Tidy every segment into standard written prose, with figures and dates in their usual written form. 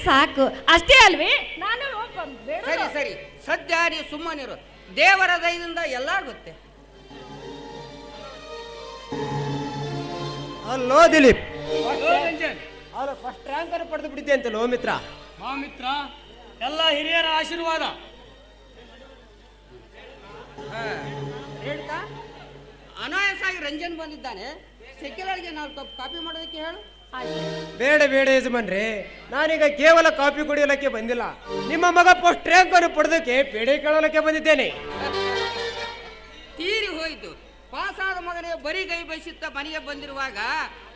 ಸಾಕು ಅಷ್ಟೇ ಅಲ್ವೇ? ನಾನು ಸರಿ ಸರಿ, ಸದ್ಯ ನೀವು ಸುಮ್ಮನಿರು. ದೇವರ ದಯದಿಂದ ಎಲ್ಲ ಆಗುತ್ತೆ. ಅಲ್ಲೋ ದಿಲೀಪ್, ಅವನು ಫಸ್ಟ್ ರ್ಯಾಂಕ್ ಅನ್ನು ಪಡೆದು ಬಿಟ್ಟಿದ್ದೆ ಅಂತ ಲೋ ಮಿತ್ರ. ಮಿತ್ರ, ಎಲ್ಲ ಹಿರಿಯರ ಆಶೀರ್ವಾದ. ಹೇಳ್ತಾ ಅನಾಯಾಸಾಗಿ ರಂಜನ್ ಬಂದಿದ್ದಾನೆ. ಸೆಕ್ಯುಲರ್ಗೆ ನಾವು ಕಾಪಿ ಮಾಡೋದಕ್ಕೆ ಹೇಳು. ಬೇಡ ಬೇಡ ಯಜಮಾನ್ರೆ, ನಾನೀಗ ಕೇವಲ ಕಾಫಿ ಕುಡಿಯಲಿಕ್ಕೆ ಬಂದಿಲ್ಲ. ನಿಮ್ಮ ಮಗ ಫಸ್ಟ್ ರ್ಯಾಂಕ್ ಅನ್ನು ಪಡೆದಕ್ಕೆ ಪೇಡೆ ಕೇಳಲಿಕ್ಕೆ ಬಂದಿದ್ದೇನೆ. ತೀರಿ ಹೋಯಿತು. ಪಾಸಾದ ಮಗನೇ ಬರೀ ಕೈ ಬಯಸುತ್ತಾ ಮನೆಗೆ ಬಂದಿರುವಾಗ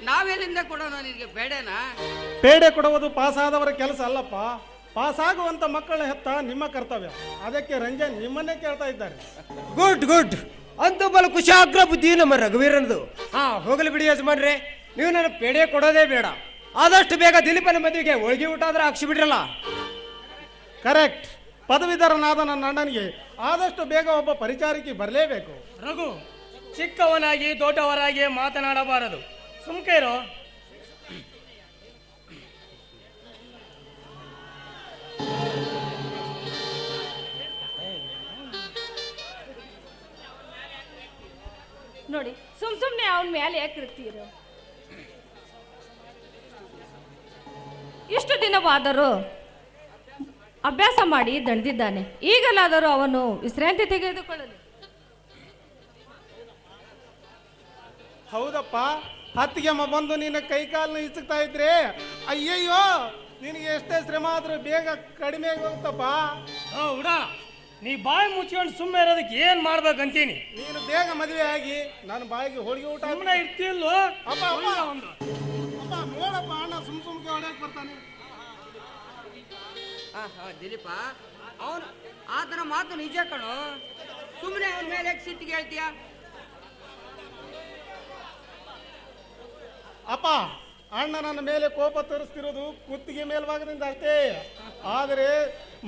ನಾವೆಲ್ಲಿಂದ ಕೊಡೋಣ ನಿನಗೆ ಬೇಡನಾ? ಪೇಡೆ ಕೊಡುವುದು ಪಾಸಾದವರ ಕೆಲಸ ಅಲ್ಲಪ್ಪ, ಪಾಸಾಗುವಂತ ಮಕ್ಕಳ ಹೆತ್ತ ನಿಮ್ಮ ಕರ್ತವ್ಯ. ಅದಕ್ಕೆ ರಂಜನ್ ನಿಮ್ಮನ್ನೇ ಕೇಳ್ತಾ ಇದ್ದಾರೆ. ಗುಡ್ ಗುಡ್, ಅಂತೂ ಬಲ ಕುಶಾಗ್ರ ಬುದ್ಧಿ ನಮ್ಮ ರಘುವೀರನದು. ಹಾ, ಹೋಗಲಿ ಬಿಡಿ ಯಜಮಾನ್ರೆ, ನೀವು ನನ್ನ ಪೇಡೆ ಕೊಡೋದೇ ಬೇಡ. ಆದಷ್ಟು ಬೇಗ ದಿಲೀಪನ ಮದುವೆಗೆ ಹೋಳಿಗೆ ಊಟ ಆದ್ರೆ ಹಾಕ್ಸಿ ಬಿಡ್ರಲ್ಲ. ಕರೆಕ್ಟ್. ಪದವೀಧರನಾದ ನನ್ನ ಅಣ್ಣನಿಗೆ ಆದಷ್ಟು ಬೇಗ ಒಬ್ಬ ಪರಿಚಾರಕಿ ಬರಲೇಬೇಕು. ರಘು, ಚಿಕ್ಕವನಾಗಿ ದೊಡ್ಡವರಾಗಿ ಮಾತನಾಡಬಾರದು. ಸುಮ್ಕೇರೋ. ನೋಡಿ, ಸುಮ್ನೆ ಅವನ ಮೇಲೆ ಯಾಕೆ ಇರ್ತೀರು? ಇಷ್ಟು ದಿನವಾದರೂ ಅಭ್ಯಾಸ ಮಾಡಿ ದಣಿದಿದ್ದಾನೆ. ಈಗಲಾದರೂ ಅವನು ವಿಶ್ರಾಂತಿ ತೆಗೆದುಕೊಳ್ಳಲಿ. ಹೌದಪ್ಪ, ಹತ್ತಿಗೆಮ್ಮ ಬಂದು ನಿನ್ನ ಕೈ ಕಾಲನ್ನ ಇಸುಕ್ತಾ ಇದ್ರೆ ಅಯ್ಯಯ್ಯೋ, ನಿನಗೆ ಎಷ್ಟೇ ಶ್ರಮ ಆದ್ರೂ ಬೇಗ ಕಡಿಮೆ ಹೋಗ್ತಪ್ಪ. ಹುಡ, ನೀ ಬಾಯಿ ಮುಚ್ಕೊಂಡು ಸುಮ್ಮನೆ ಇರೋದಕ್ಕೆ ಏನ್ ಮಾಡ್ಬೇಕಂತೀನಿ? ನೀನು ಬೇಗ ಮದುವೆ ಆಗಿ ನನ್ನ ಬಾಯಿಗೆ ಹೋಳಿಗೆ ಊಟ ಸುಮ್ಮನೆ ಇರ್ತಿಲ್ವೋ? ಅಪ್ಪ ಅಪ್ಪ ಅಪ್ಪ ನೋಡಪ್ಪ, ಅಣ್ಣ ಸುಮ್ಕೆ ಹೊಡೆಯಕ್ಕೆ ಬರ್ತಾನೆ. ದಿಲೀಪ, ಅವನು ಆತನ ಮಾತು ನಿಜ ಕಣೋ. ಸುಮ್ಮನೆ ಅವನ ಮೇಲೆ ಯಾಕೆ ಸಿಟ್ಟಿಗೆ ಹೇಳ್ತೀಯ? ಅಪ್ಪ, ಅಣ್ಣ ನನ್ನ ಮೇಲೆ ಕೋಪ ತೋರಿಸ್ತಿರೋದು ಕುತ್ತಿಗೆ ಮೇಲ್ಭಾಗದಿಂದ ಅಷ್ಟೇ. ಆದರೆ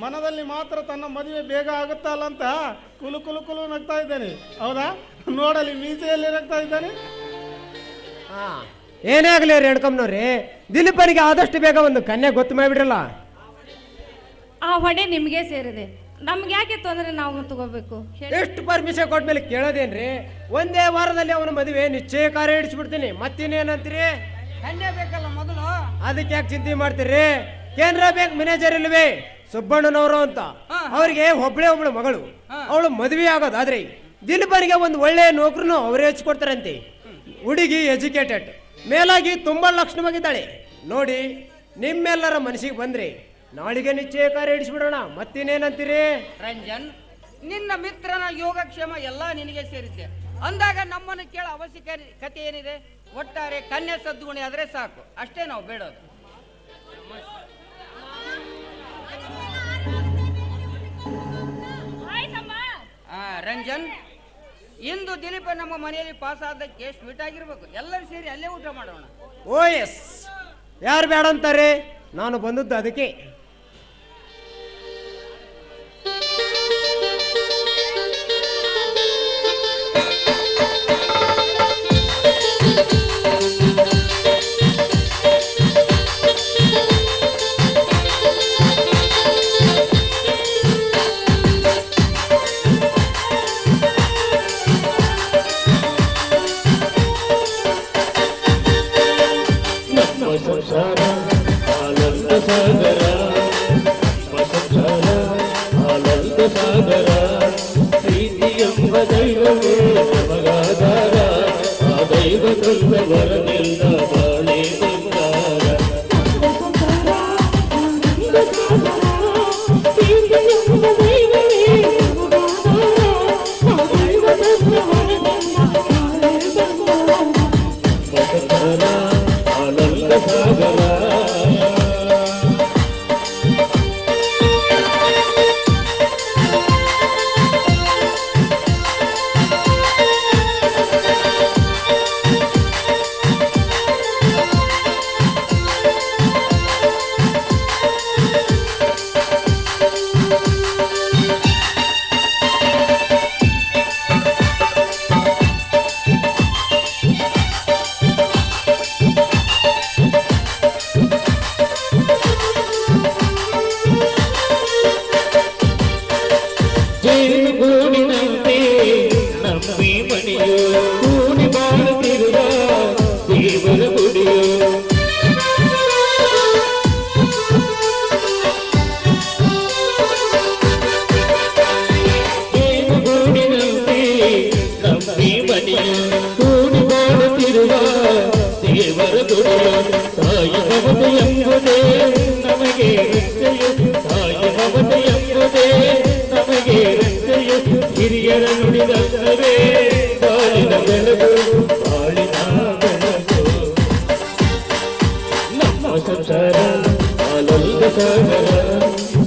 ಮನದಲ್ಲಿ ಮಾತ್ರ ತನ್ನ ಮದುವೆ ಬೇಗ ಆಗುತ್ತಲ್ಲ ಅಂತ ಕುಲು ಕುಲು ಕುಲು ನಗ್ತಾ ಇದ್ದೇನೆ. ಹೌದಾ? ನೋಡಲಿ ಮೀಸೆಯಲ್ಲಿ ನಗ್ತಾ ಇದ್ದಾನೆ. ಹಾ, ಏನೇ ಆಗಲಿ ರೇಣುಕಮ್ಮನವ್ರಿ, ದಿಲೀಪನಿಗೆ ಆದಷ್ಟು ಬೇಗ ಒಂದು ಕನ್ಯೆ ಗೊತ್ತು ಮಾಡಿಬಿಡ್ರಲ್ಲ. ಆ ಹೊಣೆ ನಿಮಗೆ ಸೇರಿದೆ. ನಮ್ಗೆ ಯಾಕೆ ತೊಂದರೆ ನಾವು ತಗೋಬೇಕು? ಎಷ್ಟು ಪರ್ಮಿಷನ್ ಕೊಟ್ಮೇಲೆ ಕೇಳೋದೇನ್ರಿ? ಒಂದೇ ವಾರದಲ್ಲಿ ಅವನ ಮದುವೆ ನಿಶ್ಚಯ ಕಾರ್ಯ ಇಡಿಸ್ಬಿಡ್ತೀನಿ. ಮತ್ತಿನ್ನೇನಂತೀರಿ? ಕನ್ಯೆ ಬೇಕಲ್ಲ ಮೊದಲು. ಅದಕ್ಕೆ ಯಾಕೆ ಚಿಂತೆ ಮಾಡ್ತೀರಿ? ಕೇಂದ್ರ ಬ್ಯಾಂಕ್ ಮ್ಯಾನೇಜರ್ ಇಲ್ವೇ ಸುಬ್ಬಣ್ಣನವರು ಅಂತ, ಅವ್ರಿಗೆ ಒಬ್ಳೆ ಒಬ್ಳು ಮಗಳು. ಅವಳು ಮದುವೆ ಆಗೋದಾದ್ರೆ ದಿಲೀಪನಿಗೆ ಒಂದು ಒಳ್ಳೆ ನೌಕರನು ಅವರೇ ಹಚ್ಕೊಡ್ತಾರಂತೆ. ಹುಡುಗಿ ಎಜುಕೇಟೆಡ್, ಮೇಲಾಗಿ ತುಂಬಾ ಲಕ್ಷಣವಾಗಿದ್ದಾಳೆ. ನೋಡಿ, ನಿಮ್ಮೆಲ್ಲರ ಮನಸ್ಸಿಗೆ ಬಂದ್ರಿ ನಾಳಿಗೆ ನಿಶ್ಚಯ ಕಾರ್ಯ ಇಡಿಸ್ಬಿಡೋಣ. ಮತ್ತಿನ್ನೇನಂತೀರಿ? ರಂಜನ್, ನಿನ್ನ ಮಿತ್ರನ ಯೋಗಕ್ಷೇಮ ಎಲ್ಲ ನಿನಗೆ ಸೇರಿದ್ದೆ ಅಂದಾಗ ನಮ್ಮನ್ನು ಕೇಳ ಅವಶ್ಯಕತೆ ಏನಿದೆ? ಒಟ್ಟಾರೆ ಕನ್ಯೆ ಸದ್ಗುಣಿ ಆದ್ರೆ ಸಾಕು, ಅಷ್ಟೇ ನಾವು ಬೇಡೋದು. ರಂಜನ್, ಇಂದು ದಿಲೀಪ ನಮ್ಮ ಮನೆಯಲ್ಲಿ ಪಾಸ್ ಆದಕ್ಕೆ ಸ್ವೀಟ್ ಆಗಿರ್ಬೇಕು. ಎಲ್ಲರೂ ಸೇರಿ ಅಲ್ಲೇ ಊಟ ಮಾಡೋಣ. ಓ ಎಸ್, ಯಾರು ಬೇಡ ಅಂತಾರೆ? ನಾನು ಬಂದದ್ದು ಅದಕ್ಕೆ.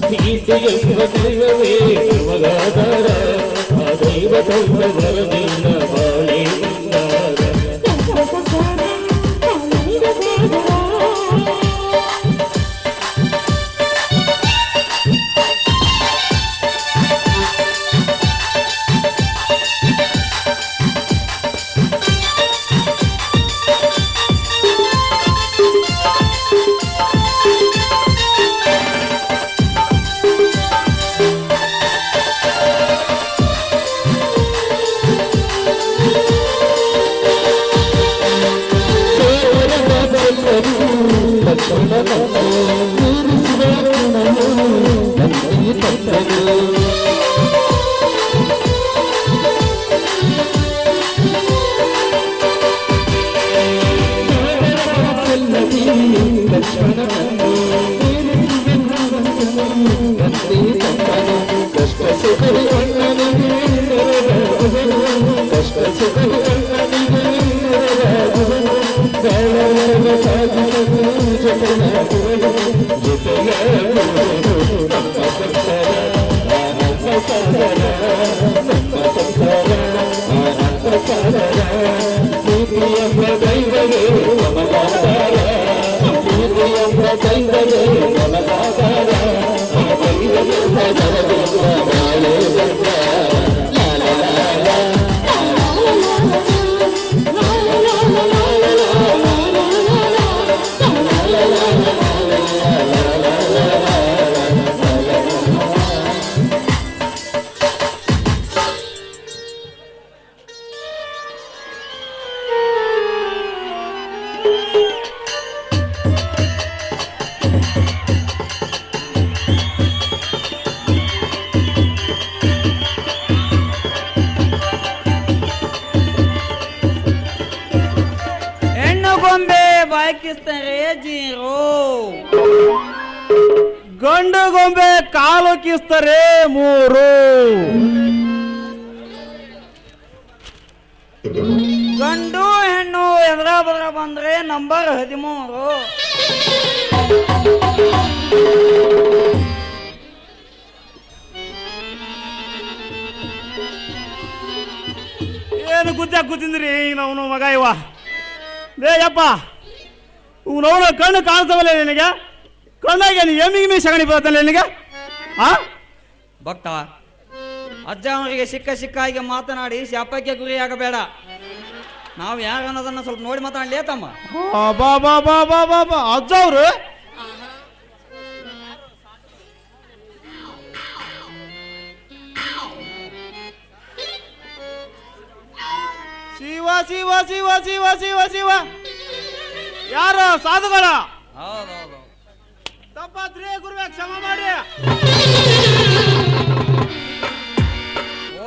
ಪ್ರೀತಿಯೆಂಬ ದೈವವೇ ನಮಗಾಧಾರ ಆ ದೈವ ತಂದ ವರದಿಂದ ಬಾಳೆ ಬಂಗಾರ ಗೊಂಬೆ ಬಾಯ್ಕಿಸ್ತಾರೆ ಜೀರೋ, ಗಂಡು ಗೊಂಬೆ ಕಾಲು ಕಿಸ್ತಾರೆ 3. ಗಂಡು ಹೆಣ್ಣು ಎದ್ರ ಬದ್ರ ಬಂದ್ರೆ ನಂಬರ್ 13. ಏನು ಗುದ್ದ ಕೂತಿಂದ್ರಿ ನಾವು ಮಗ ಇವ ಲೇ ಯಪ್ಪ, ಇವನವನ ಕಣ್ಣು ಕಾಣಿಸ್ತವಲ್ಲ ನಿನಗೆ? ಕಣ್ಣಾಗೆ ನೀ ಎಮ್ಮಿಗೆ ಸಗಣಿ ಬರುತ್ತಲ್ಲ ನಿನಗೆ? ಭಕ್ತ, ಅಜ್ಜ ಅವರಿಗೆ ಸಿಕ್ಕಾಗಿ ಮಾತನಾಡಿ ಶಾಪಕ್ಕೆ ಗುರಿಯಾಗಬೇಡ. ನಾವು ಯಾರು ಅನ್ನೋದನ್ನ ಸ್ವಲ್ಪ ನೋಡಿ ಮಾತಾಡಲಿ ತಮ್ಮ. ಬಾ ಬಾ ಬಾ ಬಾ ಬಾ ಬಾ ಅಜ್ಜ ಅವರು ಶಿವ ಶಿವ ಶಿವ ಶಿವ ಶಿವ ಶಿವ ಯಾರು ಸಾಧುಗಳ? ಹೌದೌದು, ತಪ್ಪಾತ್ರಿ ಗುರುವೇ, ಕ್ಷಮ ಮಾಡಿ.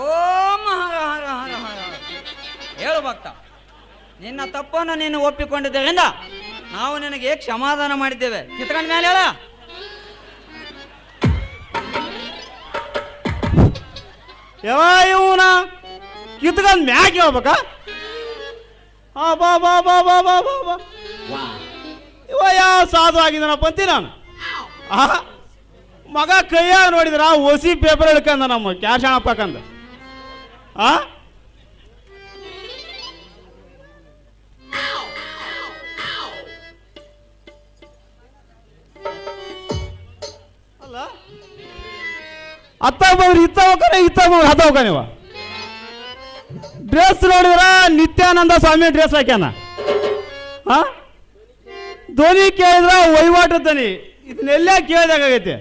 ಓಂ ಹರ ಹರ ಹರ ಹರ. ಹೇಳು ಭಕ್ತ, ನಿನ್ನ ತಪ್ಪನ್ನು ನೀನು ಒಪ್ಪಿಕೊಂಡಿದ್ದರಿಂದ ನಾವು ನಿನಗೆ ಕ್ಷಮಾದಾನ ಮಾಡಿದ್ದೇವೆ. ಕಿತ್ಕೊಂಡ ಮೇಲೆ ಹೇಳ. ಯಾವ ಇವನ ಕಿತ್ಕೊಂಡ್ ಮ್ಯಾಕೆ ಹೋಗ್ಬೇಕ? ಬಾ ಬಾ ಬಾ ಬಾ ಬಾ ಬಾ ಬಾ. ಇವ ಯಾವ ಸಾಧು ಆಗಿದ್ದಾನಪ್ಪ ಅಂತೀನಿ ನಾನು. ಮಗ ಕೈಯಾಗ ನೋಡಿದ್ರ ಒಸಿ ಪೇಪರ್ ಹಿಡ್ಕಂದ ನಮ್ಮ ಕ್ಯಾಶ್ ಹಣಪ್ಪಕಂದ. ಅಲ್ಲ ಅತ್ತ ಬಂದ್ರಿ ಇತ್ತ ಹೋಗ್ತಾನೆ, ಇತ್ತ ಬಂದ್ರೆ ಹತ್ತ ಹೋಗ್ತಾನೆ. ಇವ ಡ್ರೆಸ್ ನೋಡಿದ್ರ ನಿತ್ಯಾನಂದ ಸ್ವಾಮಿ ಡ್ರೆಸ್ ಹಾಕ್ಯಾನ. ಧ್ವನಿ ಕೇಳಿದ್ರ ವಹಿವಾಟು ಧ್ವನಿ. ಇದನ್ನೆಲ್ಲ ಕೇಳಿದಾಗೈತೆ.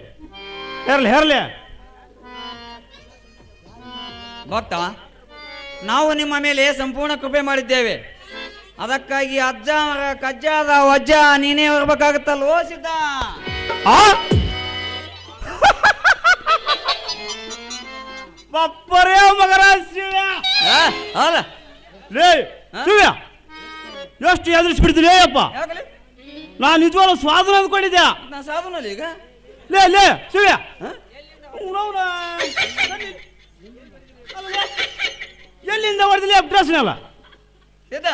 ಹೆರ್ಲಿ ಭಕ್ತ, ನಾವು ನಿಮ್ಮ ಮೇಲೆ ಸಂಪೂರ್ಣ ಕೃಪೆ ಮಾಡಿದ್ದೇವೆ. ಅದಕ್ಕಾಗಿ ಅಜ್ಜ ಕಜ್ಜಾದ ವಜ್ಜ ನೀನೇ ಬರ್ಬೇಕಾಗುತ್ತಲ್ವೋ ಸಿದ್ಧ? ಬಪ್ಪರೇ ಮಗರ ಶಿವ. ಲೇ ಶಿವ, ಎಷ್ಟು ಎದುರಿಸ್ಬಿಡ್ತೀನಿ ಅಪ್ಪ. ನಾನು ನಿಜವಾಗ್ಲೂ ಸ್ವಾಧೀನ ಅಂದ್ಕೊಂಡಿದ್ದೆ. ನಾ ಸಾಧುನಲ್ಲಿ ಈಗ ಲೇ ಶಿವ, ಎಲ್ಲಿಂದ ಹೊಡೆದಿಲ್ಲ ಡ್ರೆಸ್ನೆಲ್ಲ? ಸಿದ್ಧ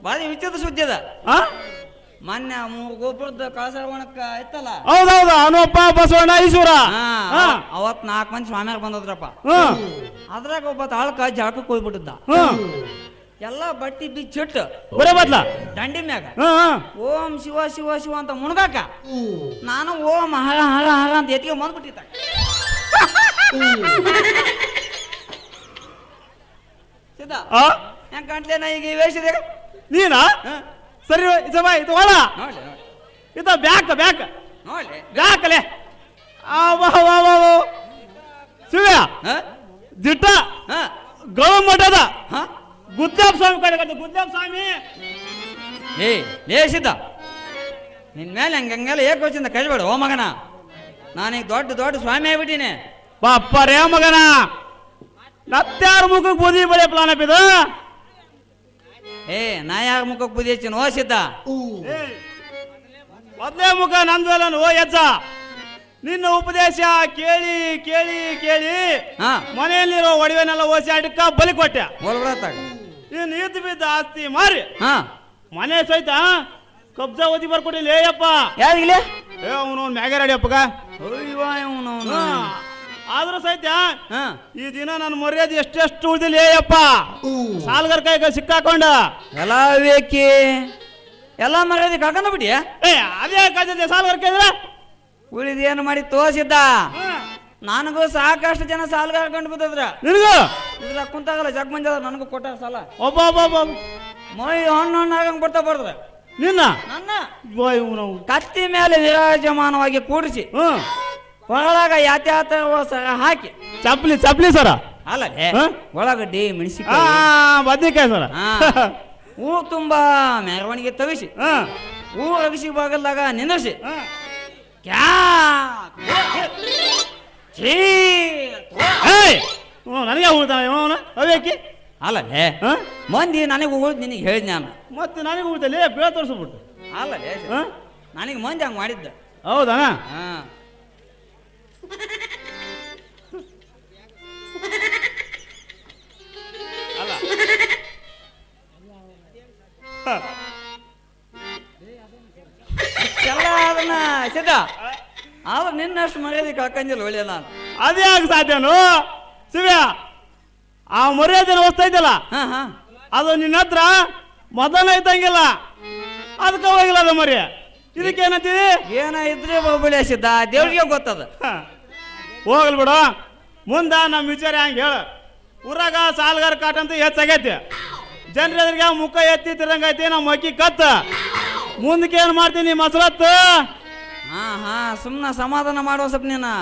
ಭಾರಿ ವಿಚಿತ್ರ ಸುದ್ದಿ ಅದ. ಮೊನ್ನೆ ಗೋಪುರದ ಕಳಸವಣಕ್ಕ ಐತಲ್ಲ ಹೌದೌದು ಅನುಪ್ಪ ಬಸವಣ್ಣ ಈಶ್ವರ. ಅವತ್ 4 ಮಂದಿ ಸ್ವಾಮಿಯಾರ್ ಬಂದದ್ರಪ್ಪ. ಹ್ಮ್ ಅದ್ರಾಗ ಒಬ್ಬ ತಾಳ್ಕ ಜಳಕಕ್ಕೆ ಹೋಗ್ಬಿಟ್ಟಿದ್ದ. ಹ್ಮ್ ಎಲ್ಲ ಬಟ್ಟಿ ಬಿಚ್ಚಿಟ್ಟು ಬರೇ ಬದ್ಲ ದಂಡಿ ಮ್ಯಾಗ ಹ್ಮ್ ಓಂ ಶಿವ ಶಿವ ಶಿವ ಅಂತ ಮುಣಗಾಕ ನಾನು ಓಂ ಹರ ಹರ ಹರ ಅಂತ ಎತ್ತಿಗೆ ಬಂದ್ಬಿಟ್ಟಿದ್ದ. ಸಿದ್ಧ ಹೆಂಗ್ ಕಾಣ್ತೇನ ಈಗ ಈ ವೇಷದಾಗ? ನೀನಾ ಸರಿ ಸಭಾ ಇದು ಒಳ ನೋಡ್ಲಿ ಇದು ಬ್ಯಾಕ್ ಬ್ಯಾಕ್ ನೋಡ್ಲಿ ಬ್ಯಾಕಲೆ ಶಿವ್ಯ ದಿಟ್ಟ ಗೌ ಮಠದ ಗುದ್ದಾಬ್ ಸ್ವಾಮಿ ಕಡೆ ಗುದ್ದಾಬ್ ಸ್ವಾಮಿ. ಏ ಸಿದ್ಧ ನಿನ್ ಮೇಲೆ ಹಂಗೆಲ್ಲ ಏಕೋಚಿಂದ ಕಳಿಬೇಡ ಓ ಮಗನ. ನಾನೀಗ ದೊಡ್ಡ ದೊಡ್ಡ ಸ್ವಾಮಿ ಆಗ್ಬಿಟ್ಟಿನಿ. ಬಾಪ್ಪರೇ ಮಗನ ನತ್ತಾರ ಮುಖಕ್ಕೆ ಬೂದಿ ಬಳೆ ಪ್ಲಾನ್ ಅಪ್ಪಿದು. ನಾ ಯಾರ ಮುಖಕ್ಕೆ ಬುದ್ಧಿ ಹಚ್ಚಿನ ಓ ಸಿದ್ಧ? ಮೊದಲೇ ಮುಖ ನಂದು ಓ ಯಜ್ಜ. ನಿನ್ನ ಉಪದೇಶ ಕೇಳಿ ಕೇಳಿ ಕೇಳಿ ಮನೆಯಲ್ಲಿರೋ ಒಡವೆನೆಲ್ಲ ಓಸಿ ಆಟಕ್ಕ ಬಲಿ ಕೊಟ್ಟೆ. ನೀನು ಈದ್ ಬಿದ್ದ ಆಸ್ತಿ ಮಾರಿ ಮನೆ ಸಹಿತ ಕಬ್ಜಾ ಓದಿ ಬರ್ಕೊಟ್ಟಿಲ್ಲ ಏಯಪ್ಪ. ಯಾರಿಗಿಲ್ಲ ಅವನು ಮ್ಯಾಗರ್ ಅಡಿಯಪ್ಪಗ. ಆದ್ರೂ ಸಹಿತ ಈ ದಿನ ನನ್ನ ಮರ್ಯಾದೆ ಎಷ್ಟೆಷ್ಟು ಉಳಿದಿಲ್ಲ ಏಯಪ್ಪ. ಸಾಲ್ಗಾರ ಕೈಗ ಸಿಕ್ಕಾಕೊಂಡ ಎಲ್ಲ ಬೇಕಿ ಎಲ್ಲ ಮರ್ಯಾದೆ ಕಳ್ಕೊಂಡ ಬಿಡಿ. ಅದೇ ಕಾಯ್ತಿದ್ದೆ ಸಾಲ್ಗಾರ ಕೈದ್ರ ಉಳಿದ ಏನು ಮಾಡಿ ತೋರಿಸಿದ್ದ. ನನಗೂ ಸಾಕಷ್ಟು ಜನ ಸಾಲಗಾರ ಕಂಡು ಬಿದ್ದದ್ರ. ನಿನಗೂ ಇದ್ರ ಕುಂತಾಗಲ್ಲ ಜಗ್ ಮಂದಿ ಅದ ನನಗೂ ಕೊಟ್ಟಾರ ಸಾಲ. ಒಬ್ಬ ಮೈ ಹಣ್ಣು ಆಗಂಗ್ ಬರ್ತಾ ಬರ್ದ ನಿನ್ನ ನನ್ನ ಕತ್ತಿ ಮೇಲೆ ವಿರಾಜಮಾನವಾಗಿ ಕೂಡಿಸಿ ಒಳಗ ಯಾತ್ಯಾತ ಸರ ಹಾಕಿ ಚಪ್ಲಿ ಸರ ಅಲ್ಲ ಒಳಗಡ್ಡಿ ಮೆಣಸಿಕಾಯಿ ಬದ್ನಿಕಾಯಿ ಸರ ಊರು ತುಂಬಾ ಮೆರವಣಿಗೆ ತಗಿಸಿ ಊರು ಅಗಸಿ ಬಾಗಲ್ದಾಗ ನಿಂದಿಸಿ ನನಗೆ ಉಳ್ತಾನ ಅವೇಕಿ ಅಲ್ಲೇ ಮಂದಿ ನನಗೆ ಉಳಿದ್ ನಿನಗೆ ಹೇಳಿದ್ ನಾನು. ಮತ್ತೆ ನನಗೆ ಉಳ್ತಲ್ಲಿ ಬೇಳ ತೋರಿಸ್ಬಿಟ್ಟು ಅಲ್ಲೇ ನನಗೆ ಮಂದಿ ಹಂಗೆ ಮಾಡಿದ್ದ. ಹೌದಾನ ಅಲ್ಲ ಎಲ್ಲ ಅದನ್ನ ಸಿದ್ಧ ಆದ್ರೆ ನಿನ್ನಷ್ಟು ಮರ್ಯಾದೆ ಕಳ್ಕಂದಿಲ್ಲ ಒಳ್ಳೆಯಲ್ಲ. ಅದೇ ಆಗ ಸಾಧ್ಯನು ಶಿವ್ಯ. ಆ ಮರ್ಯಾದೆನ ವಸ್ತಾ ಇದ್ದಲ್ಲ ಅದು ನಿನ್ನ ಹತ್ರ ಮೊದಲನೇ ಇದ್ದಂಗಿಲ್ಲ. ಅದಕ್ಕೆ ಹೋಗಿಲ್ಲ ಅದು ಮರ್ಯ. ಇದಕ್ಕೇನಂತೀವಿ ಏನ ಇದ್ರೆ ಒಬ್ಬಳೆ ಸಿದ್ಧ ದೇವ್ರಿಗೆ ಗೊತ್ತದ. ಹೋಗಲ್ ಬಿಡು ಮುಂದ ನಮ್ಮ ವಿಚಾರ ಹಂಗೆ ಹೇಳ. ಊರಾಗ ಸಾಲ್ಗಾರ ಕಾಟ ಅಂತ ಹೆಚ್ಚಾಗೈತಿ. ಜನರೆದ್ರಿಗೆ ಮುಖ ಎತ್ತಿ ತಿರಂಗೈತಿ ನಮ್ಮ ಅಕ್ಕಿ ಕತ್ತ. ಮುಂದಕ್ಕೆ ಏನು ಮಾಡ್ತೀನಿ ಮಸರತ್? ಸುಮ್ಮನೆ ಸಮಾಧಾನ ಮಾಡುವ ಸ್ವಲ್ಪ ನೀನು.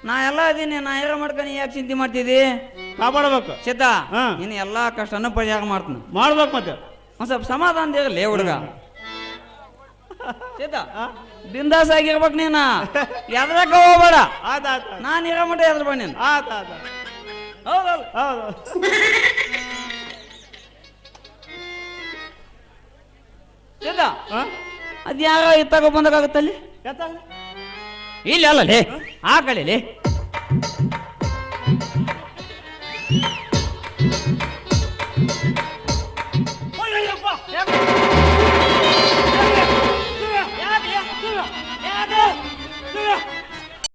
ನಾ ಎಲ್ಲ ಇದೀನಿ, ನಾ ಹೇಳ ಮಾಡ್ಕೊಂಡು ಯಾಕೆ ಚಿಂತೆ ಮಾಡ್ತಿದ್ದಿ? ಕಾಪಾಡ್ಬೇಕು ಸಿದ್ಧ. ನೀನು ಎಲ್ಲಾ ಕಷ್ಟನೂ ಪರಿಹಾರ ಮಾಡ್ತೀನಿ. ಮಾಡ್ಬೇಕು ಮತ್ತೆ ಒಂದ್ ಸ್ವಲ್ಪ ಸಮಾಧಾನ ಇರಲಿ ಹುಡುಗ. ಸಿದ್ಧ ಬಿಂದಾಸ್ ಆಗಿರ್ಬೇಕು ನೀನ. ಎದ್ರಕ ಹೋಗ್ಬೇಡ. ನಾನು ಇರೋ ಮಟ್ಟ ಎದ್ರ ಬಾ ನೀನು. ಹೌದಲ್ಲ ಹೌದು ಸಿದ್ಧ. ಅದ್ ಯಾರ ಇತ್ತಾಗ ಬಂದಾಗತ್ತಲ್ಲಿ ಇಲ್ಲ ಅಲ್ಲೇ ಆ ಕಡೆಯಲ್ಲಿ